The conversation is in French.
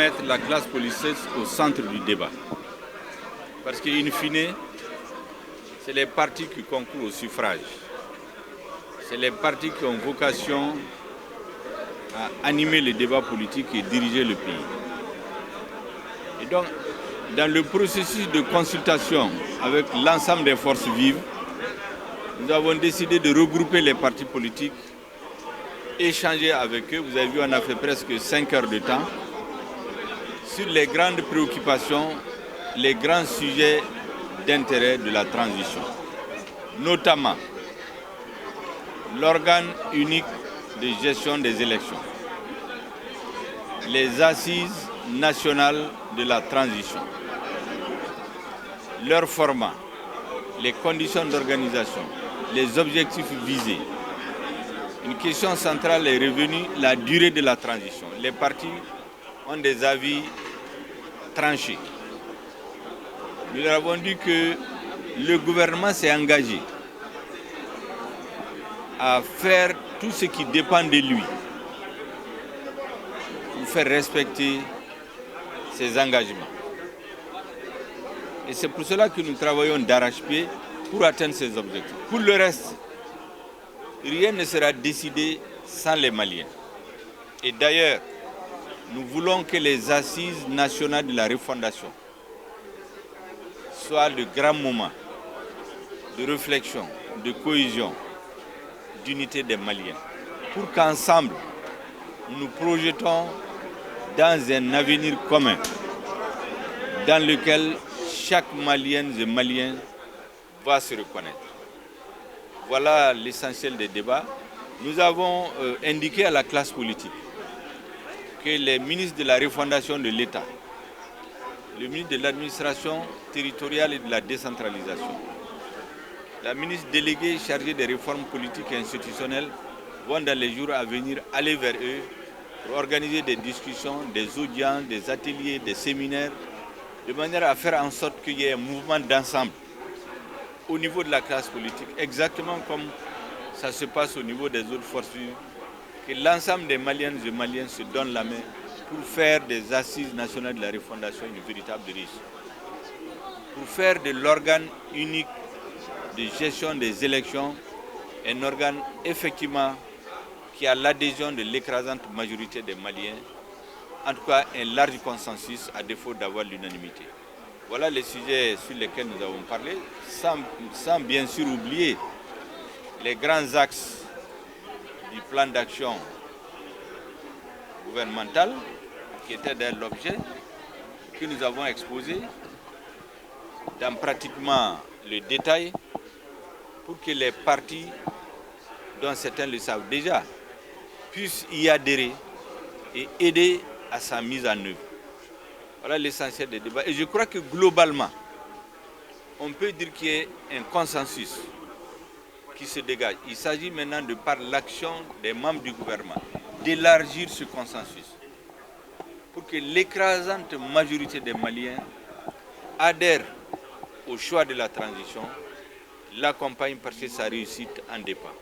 remettre la classe politique au centre du débat. Parce qu'in fine, c'est les partis qui concourent au suffrage. C'est les partis qui ont vocation à animer le débat politique et diriger le pays. Et donc, dans le processus de consultation avec l'ensemble des forces vives, nous avons décidé de regrouper les partis politiques, échanger avec eux. Vous avez vu, on a fait presque 5 heures de temps sur les grandes préoccupations, les grands sujets d'intérêt de la transition, notamment l'organe unique de gestion des élections, les assises nationales de la transition, leur format, les conditions d'organisation, les objectifs visés. Une question centrale est revenue, la durée de la transition. Les partis ont des avis tranchés. Nous leur avons dit que le gouvernement s'est engagé à faire tout ce qui dépend de lui pour faire respecter ses engagements. Et c'est pour cela que nous travaillons d'arrache-pied pour atteindre ces objectifs. Pour le reste, rien ne sera décidé sans les Maliens. Et d'ailleurs, nous voulons que les assises nationales de la refondation soient de grands moments de réflexion, de cohésion, d'unité des Maliens, pour qu'ensemble, nous projetons dans un avenir commun, dans lequel chaque Malienne et Malien va se reconnaître. Voilà l'essentiel des débats. Nous avons indiqué à la classe politique que les ministres de la refondation de l'État, le ministre de l'administration territoriale et de la décentralisation, la ministre déléguée chargée des réformes politiques et institutionnelles vont dans les jours à venir aller vers eux pour organiser des discussions, des audiences, des ateliers, des séminaires, de manière à faire en sorte qu'il y ait un mouvement d'ensemble au niveau de la classe politique, exactement comme ça se passe au niveau des autres forces vives, que l'ensemble des Maliennes et Maliens se donnent la main pour faire des assises nationales de la refondation une véritable réussite, pour faire de l'organe unique de gestion des élections un organe effectivement qui a l'adhésion de l'écrasante majorité des Maliens, en tout cas un large consensus à défaut d'avoir l'unanimité. Voilà les sujets sur lesquels nous avons parlé, sans bien sûr oublier les grands axes du plan d'action gouvernemental qui était dans l'objet que nous avons exposé dans pratiquement le détail pour que les partis, dont certains le savent déjà, puissent y adhérer et aider à sa mise en œuvre. Voilà l'essentiel des débats. Et je crois que globalement, on peut dire qu'il y a un consensus qui se dégage. Il s'agit maintenant de, par l'action des membres du gouvernement, d'élargir ce consensus pour que l'écrasante majorité des Maliens adhèrent au choix de la transition, l'accompagne parce que sa réussite en dépend.